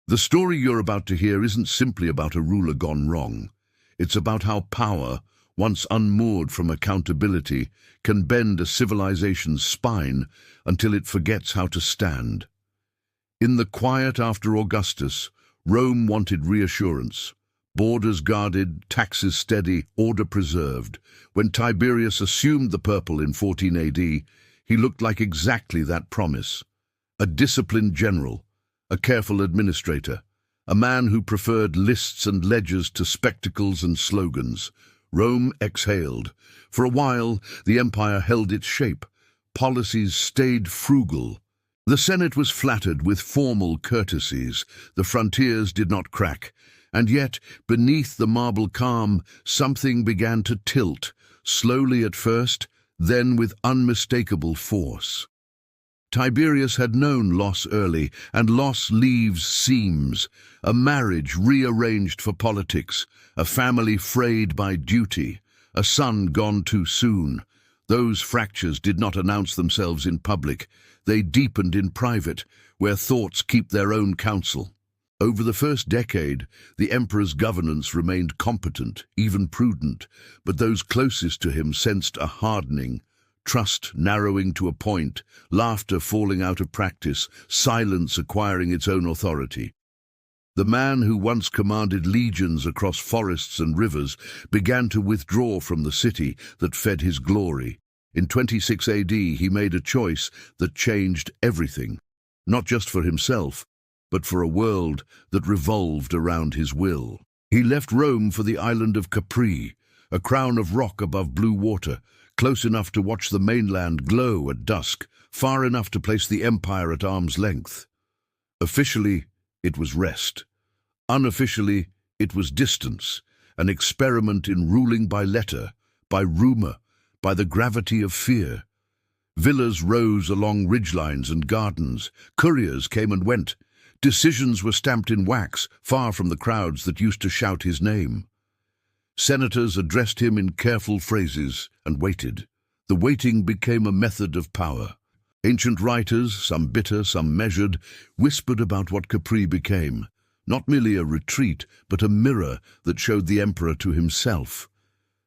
The story you're about to hear isn't simply about a ruler gone wrong. It's about how power, once unmoored from accountability, can bend a civilization's spine until it forgets how to stand. In the quiet after Augustus, Rome wanted reassurance. Borders guarded, taxes steady, order preserved. When Tiberius assumed the purple in 14 AD, he looked like exactly that promise. A disciplined general, a careful administrator, a man who preferred lists and ledgers to spectacles and slogans. Rome exhaled. For a while, the empire held its shape. Policies stayed frugal. The Senate was flattered with formal courtesies. The frontiers did not crack. And yet, beneath the marble calm, something began to tilt, slowly at first, then with unmistakable force. Tiberius had known loss early, and loss leaves seams. A marriage rearranged for politics, a family frayed by duty, a son gone too soon. Those fractures did not announce themselves in public. They deepened in private, where thoughts keep their own counsel. Over the first decade, the emperor's governance remained competent, even prudent, but those closest to him sensed a hardening, trust narrowing to a point, laughter falling out of practice, silence acquiring its own authority. The man who once commanded legions across forests and rivers began to withdraw from the city that fed his glory. In 26 AD, he made a choice that changed everything, not just for himself, but for a world that revolved around his will. He left Rome for the island of Capri, a crown of rock above blue water, close enough to watch the mainland glow at dusk, far enough to place the empire at arm's length. Officially, it was rest. Unofficially, it was distance, an experiment in ruling by letter, by rumor, by the gravity of fear. Villas rose along ridgelines and gardens. Couriers came and went. Decisions were stamped in wax, far from the crowds that used to shout his name. Senators addressed him in careful phrases and waited. The waiting became a method of power. Ancient writers, some bitter, some measured, whispered about what Capri became, not merely a retreat, but a mirror that showed the emperor to himself.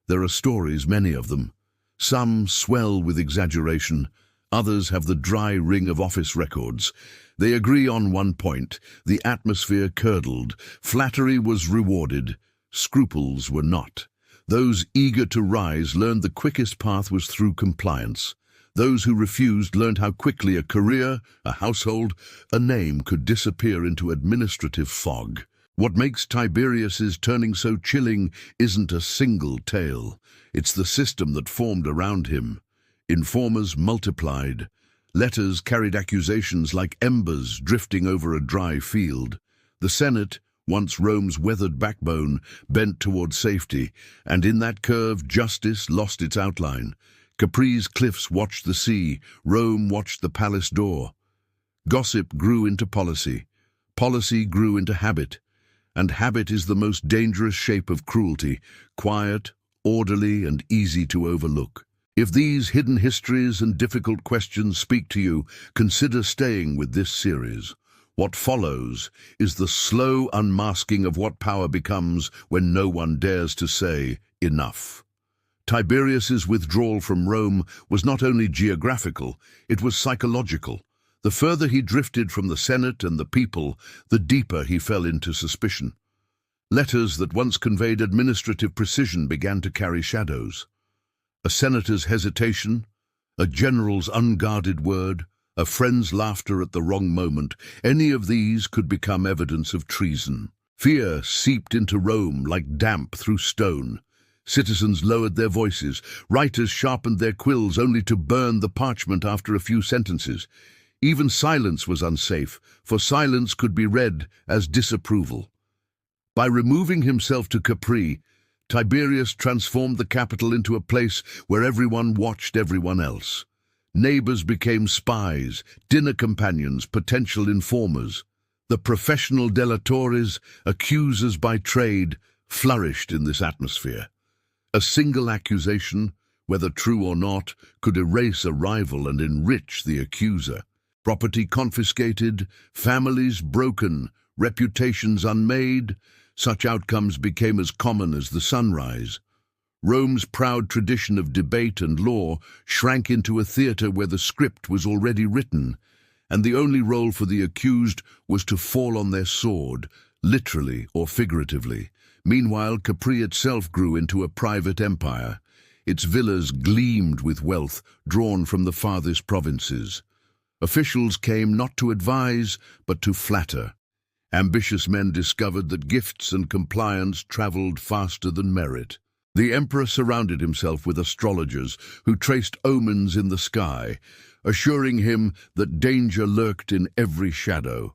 There are stories, many of them. Some swell with exaggeration, others have the dry ring of office records. They agree on one point: the atmosphere curdled, flattery was rewarded, scruples were not. Those eager to rise learned the quickest path was through compliance. Those who refused learned how quickly a career, a household, a name could disappear into administrative fog. What makes Tiberius's turning so chilling isn't a single tale. It's the system that formed around him. Informers multiplied. Letters carried accusations like embers drifting over a dry field. The Senate, once Rome's weathered backbone, bent toward safety, and in that curve justice lost its outline. Capri's cliffs watched the sea, Rome watched the palace door. Gossip grew into policy. Policy grew into habit. And habit is the most dangerous shape of cruelty, quiet, orderly, and easy to overlook. If these hidden histories and difficult questions speak to you, consider staying with this series. What follows is the slow unmasking of what power becomes when no one dares to say enough. Tiberius's withdrawal from Rome was not only geographical, it was psychological. The further he drifted from the Senate and the people, the deeper he fell into suspicion. Letters that once conveyed administrative precision began to carry shadows. A senator's hesitation, a general's unguarded word, a friend's laughter at the wrong moment, any of these could become evidence of treason. Fear seeped into Rome like damp through stone. Citizens lowered their voices. Writers sharpened their quills only to burn the parchment after a few sentences. Even silence was unsafe, for silence could be read as disapproval. By removing himself to Capri, Tiberius transformed the capital into a place where everyone watched everyone else. Neighbors became spies, dinner companions, potential informers. The professional delatores, accusers by trade, flourished in this atmosphere. A single accusation, whether true or not, could erase a rival and enrich the accuser. Property confiscated, families broken, reputations unmade, such outcomes became as common as the sunrise. Rome's proud tradition of debate and law shrank into a theatre where the script was already written, and the only role for the accused was to fall on their sword, literally or figuratively. Meanwhile, Capri itself grew into a private empire. Its villas gleamed with wealth drawn from the farthest provinces. Officials came not to advise, but to flatter. Ambitious men discovered that gifts and compliance traveled faster than merit. The emperor surrounded himself with astrologers who traced omens in the sky, assuring him that danger lurked in every shadow.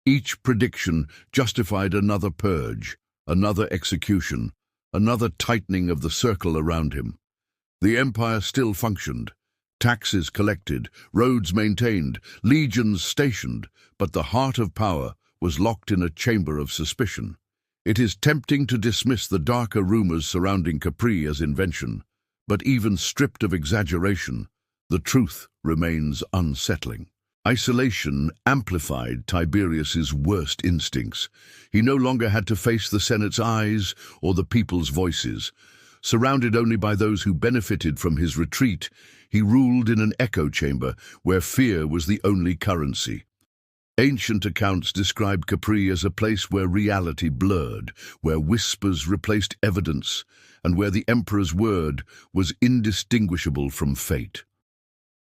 Each prediction justified another purge, another execution, another tightening of the circle around him. The empire still functioned. Taxes collected, roads maintained, legions stationed, but the heart of power was locked in a chamber of suspicion. It is tempting to dismiss the darker rumors surrounding Capri as invention, but even stripped of exaggeration, the truth remains unsettling. Isolation amplified Tiberius's worst instincts. He no longer had to face the Senate's eyes or the people's voices. Surrounded only by those who benefited from his retreat, he ruled in an echo chamber where fear was the only currency. Ancient accounts describe Capri as a place where reality blurred, where whispers replaced evidence, and where the emperor's word was indistinguishable from fate.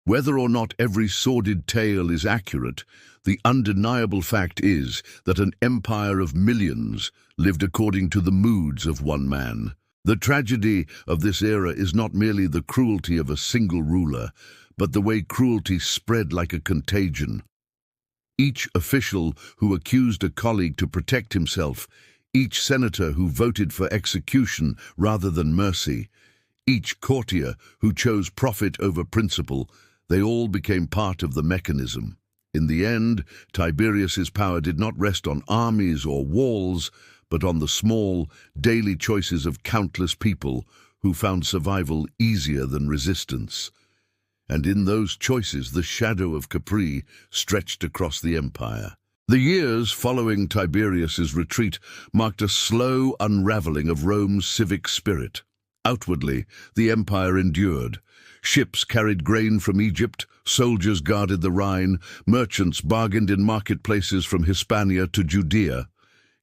Whether or not every sordid tale is accurate, the undeniable fact is that an empire of millions lived according to the moods of one man. The tragedy of this era is not merely the cruelty of a single ruler, but the way cruelty spread like a contagion. Each official who accused a colleague to protect himself, each senator who voted for execution rather than mercy, each courtier who chose profit over principle, they all became part of the mechanism. In the end, Tiberius's power did not rest on armies or walls, but on the small, daily choices of countless people who found survival easier than resistance. And in those choices, the shadow of Capri stretched across the empire. The years following Tiberius's retreat marked a slow unraveling of Rome's civic spirit. Outwardly, the empire endured. Ships carried grain from Egypt, soldiers guarded the Rhine, merchants bargained in marketplaces from Hispania to Judea.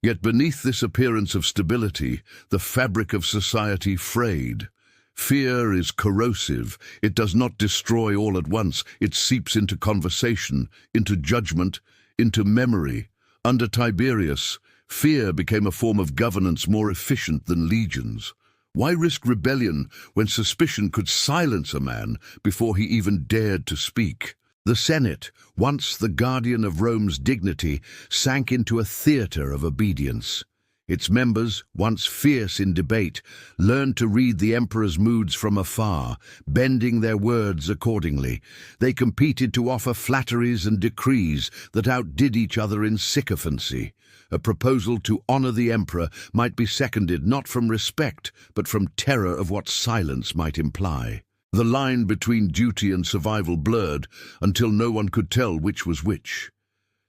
Yet beneath this appearance of stability, the fabric of society frayed. Fear is corrosive. It does not destroy all at once. It seeps into conversation, into judgment, into memory. Under Tiberius, fear became a form of governance more efficient than legions. Why risk rebellion when suspicion could silence a man before he even dared to speak? The Senate, once the guardian of Rome's dignity, sank into a theatre of obedience. Its members, once fierce in debate, learned to read the emperor's moods from afar, bending their words accordingly. They competed to offer flatteries and decrees that outdid each other in sycophancy. A proposal to honor the emperor might be seconded not from respect, but from terror of what silence might imply. The line between duty and survival blurred until no one could tell which was which.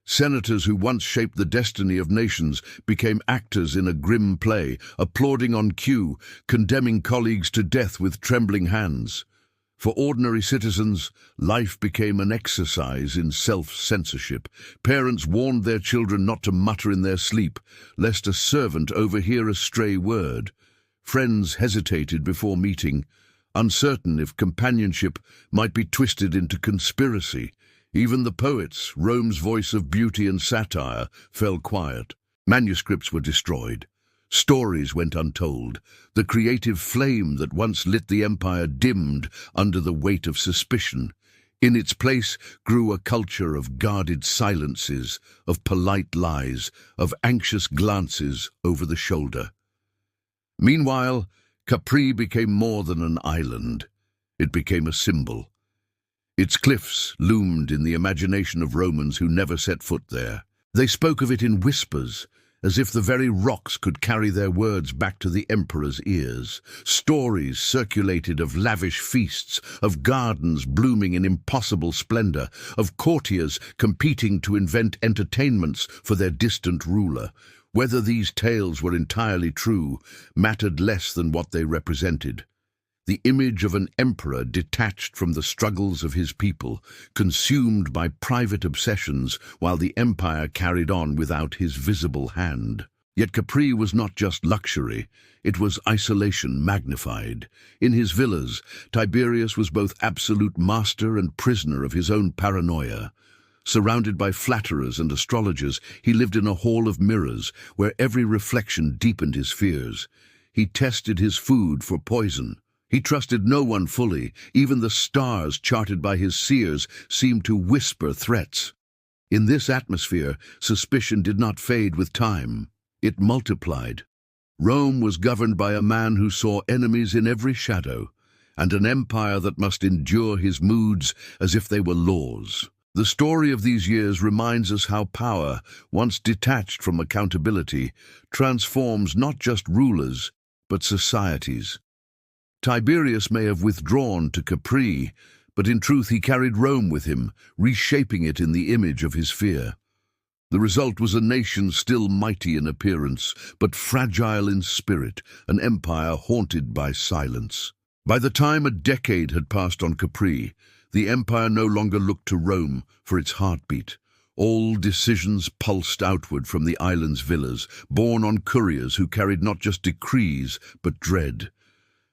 Senators who once shaped the destiny of nations became actors in a grim play, applauding on cue, condemning colleagues to death with trembling hands. For ordinary citizens, life became an exercise in self-censorship. Parents warned their children not to mutter in their sleep, lest a servant overhear a stray word. Friends hesitated before meeting, uncertain if companionship might be twisted into conspiracy. Even the poets, Rome's voice of beauty and satire, fell quiet. Manuscripts were destroyed. Stories went untold. The creative flame that once lit the empire dimmed under the weight of suspicion. In its place grew a culture of guarded silences, of polite lies, of anxious glances over the shoulder. Meanwhile, Capri became more than an island. It became a symbol. Its cliffs loomed in the imagination of Romans who never set foot there. They spoke of it in whispers, as if the very rocks could carry their words back to the emperor's ears. Stories circulated of lavish feasts, of gardens blooming in impossible splendor, of courtiers competing to invent entertainments for their distant ruler. Whether these tales were entirely true mattered less than what they represented. The image of an emperor detached from the struggles of his people, consumed by private obsessions while the empire carried on without his visible hand. Yet Capri was not just luxury, it was isolation magnified. In his villas, Tiberius was both absolute master and prisoner of his own paranoia. Surrounded by flatterers and astrologers, he lived in a hall of mirrors where every reflection deepened his fears. He tested his food for poison. He trusted no one fully. Even the stars charted by his seers seemed to whisper threats. In this atmosphere, suspicion did not fade with time. It multiplied. Rome was governed by a man who saw enemies in every shadow, and an empire that must endure his moods as if they were laws. The story of these years reminds us how power, once detached from accountability, transforms not just rulers, but societies. Tiberius may have withdrawn to Capri, but in truth he carried Rome with him, reshaping it in the image of his fear. The result was a nation still mighty in appearance, but fragile in spirit, an empire haunted by silence. By the time a decade had passed on Capri, the empire no longer looked to Rome for its heartbeat. All decisions pulsed outward from the island's villas, borne on couriers who carried not just decrees, but dread.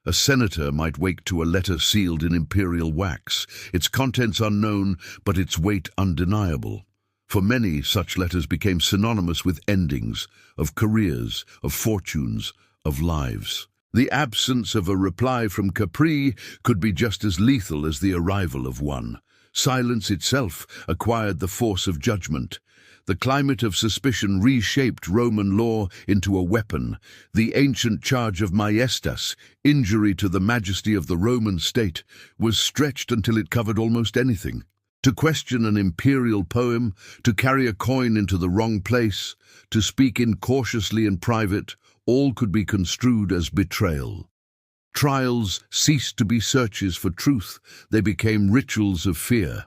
A senator might wake to a letter sealed in imperial wax, its contents unknown, but its weight undeniable. For many, such letters became synonymous with endings, of careers, of fortunes, of lives. The absence of a reply from Capri could be just as lethal as the arrival of one. Silence itself acquired the force of judgment. The climate of suspicion reshaped Roman law into a weapon. The ancient charge of maiestas, injury to the majesty of the Roman state, was stretched until it covered almost anything. To question an imperial poem, to carry a coin into the wrong place, to speak incautiously in private, all could be construed as betrayal. Trials ceased to be searches for truth, they became rituals of fear.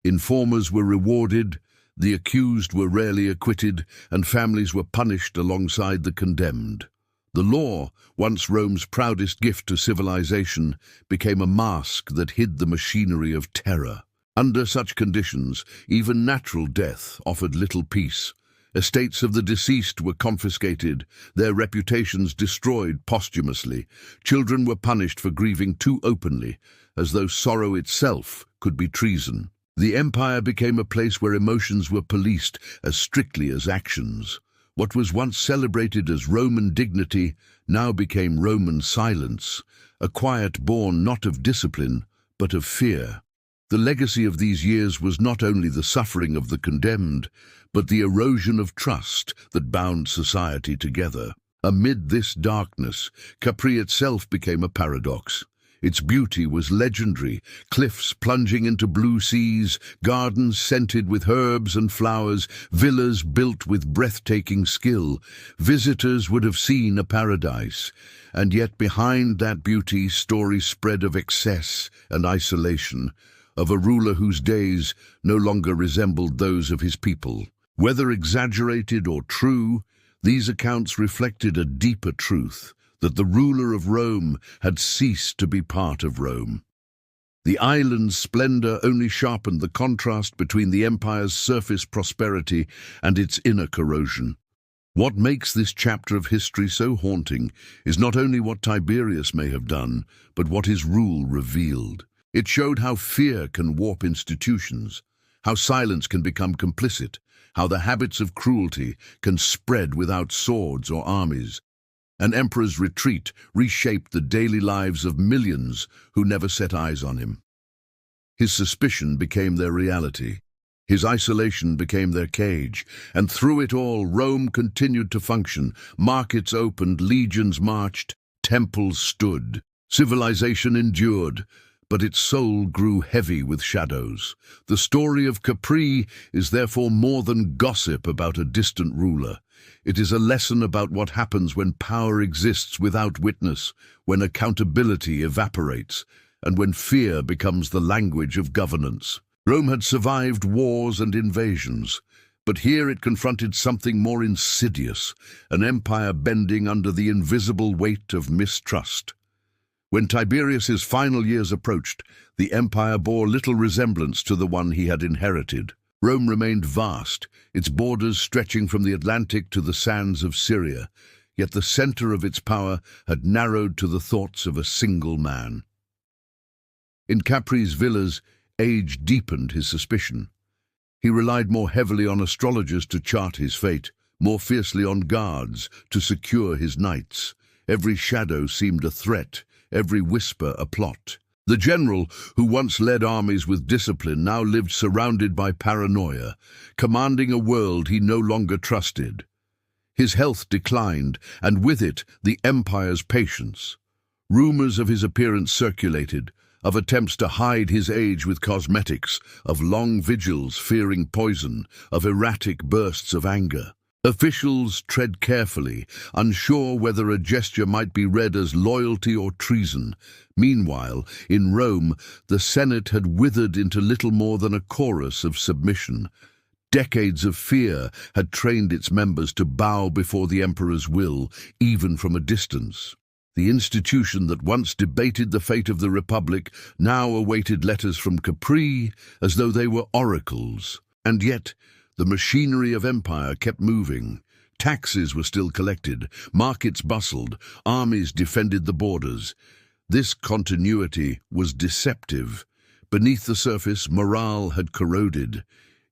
Informers were rewarded, the accused were rarely acquitted, and families were punished alongside the condemned. The law, once Rome's proudest gift to civilization, became a mask that hid the machinery of terror. Under such conditions, even natural death offered little peace. Estates of the deceased were confiscated, their reputations destroyed posthumously. Children were punished for grieving too openly, as though sorrow itself could be treason. The empire became a place where emotions were policed as strictly as actions. What was once celebrated as Roman dignity now became Roman silence, a quiet born not of discipline, but of fear. The legacy of these years was not only the suffering of the condemned, but the erosion of trust that bound society together. Amid this darkness, Capri itself became a paradox. Its beauty was legendary, cliffs plunging into blue seas, gardens scented with herbs and flowers, villas built with breathtaking skill. Visitors would have seen a paradise. And yet behind that beauty, stories spread of excess and isolation, of a ruler whose days no longer resembled those of his people. Whether exaggerated or true, these accounts reflected a deeper truth, that the ruler of Rome had ceased to be part of Rome. The island's splendor only sharpened the contrast between the empire's surface prosperity and its inner corrosion. What makes this chapter of history so haunting is not only what Tiberius may have done, but what his rule revealed. It showed how fear can warp institutions, how silence can become complicit, how the habits of cruelty can spread without swords or armies. An emperor's retreat reshaped the daily lives of millions who never set eyes on him. His suspicion became their reality. His isolation became their cage, and through it all, Rome continued to function. Markets opened, legions marched, temples stood. Civilization endured, but its soul grew heavy with shadows. The story of Capri is therefore more than gossip about a distant ruler. It is a lesson about what happens when power exists without witness, when accountability evaporates, and when fear becomes the language of governance. Rome had survived wars and invasions, but here it confronted something more insidious, an empire bending under the invisible weight of mistrust. When Tiberius's final years approached, the empire bore little resemblance to the one he had inherited. Rome remained vast, its borders stretching from the Atlantic to the sands of Syria, yet the center of its power had narrowed to the thoughts of a single man. In Capri's villas, age deepened his suspicion. He relied more heavily on astrologers to chart his fate, more fiercely on guards to secure his nights. Every shadow seemed a threat, every whisper a plot. The general, who once led armies with discipline, now lived surrounded by paranoia, commanding a world he no longer trusted. His health declined, and with it the empire's patience. Rumors of his appearance circulated, of attempts to hide his age with cosmetics, of long vigils fearing poison, of erratic bursts of anger. Officials tread carefully, unsure whether a gesture might be read as loyalty or treason. Meanwhile, in Rome, the Senate had withered into little more than a chorus of submission. Decades of fear had trained its members to bow before the emperor's will, even from a distance. The institution that once debated the fate of the Republic now awaited letters from Capri as though they were oracles. And yet, the machinery of empire kept moving. Taxes were still collected, markets bustled, armies defended the borders. This continuity was deceptive. Beneath the surface, morale had corroded.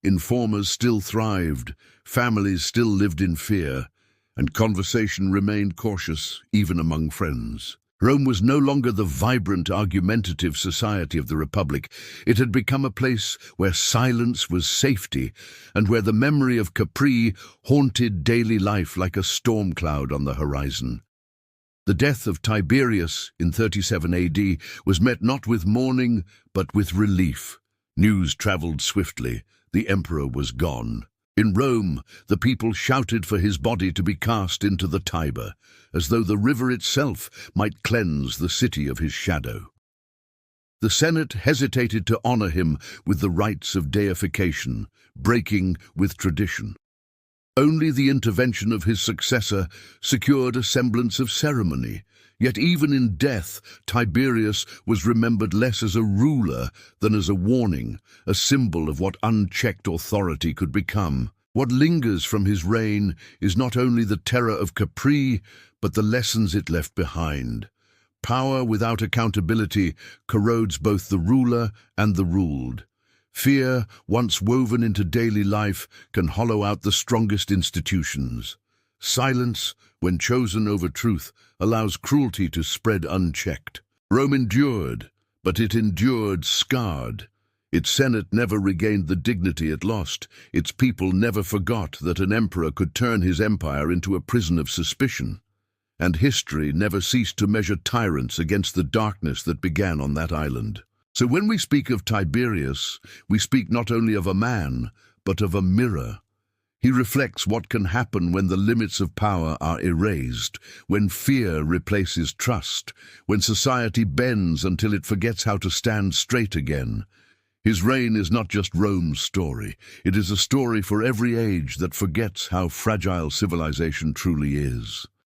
Informers still thrived, families still lived in fear, and conversation remained cautious even among friends. Rome was no longer the vibrant, argumentative society of the Republic. It had become a place where silence was safety, and where the memory of Capri haunted daily life like a storm cloud on the horizon. The death of Tiberius in 37 AD was met not with mourning, but with relief. News traveled swiftly. The emperor was gone. In Rome, the people shouted for his body to be cast into the Tiber, as though the river itself might cleanse the city of his shadow. The Senate hesitated to honor him with the rites of deification, breaking with tradition. Only the intervention of his successor secured a semblance of ceremony. Yet even in death, Tiberius was remembered less as a ruler than as a warning, a symbol of what unchecked authority could become. What lingers from his reign is not only the terror of Capri, but the lessons it left behind. Power without accountability corrodes both the ruler and the ruled. Fear, once woven into daily life, can hollow out the strongest institutions. Silence, when chosen over truth, allows cruelty to spread unchecked. Rome endured, but it endured scarred. Its Senate never regained the dignity it lost. Its people never forgot that an emperor could turn his empire into a prison of suspicion. And history never ceased to measure tyrants against the darkness that began on that island. So when we speak of Tiberius, we speak not only of a man, but of a mirror. He reflects what can happen when the limits of power are erased, when fear replaces trust, when society bends until it forgets how to stand straight again. His reign is not just Rome's story. It is a story for every age that forgets how fragile civilization truly is.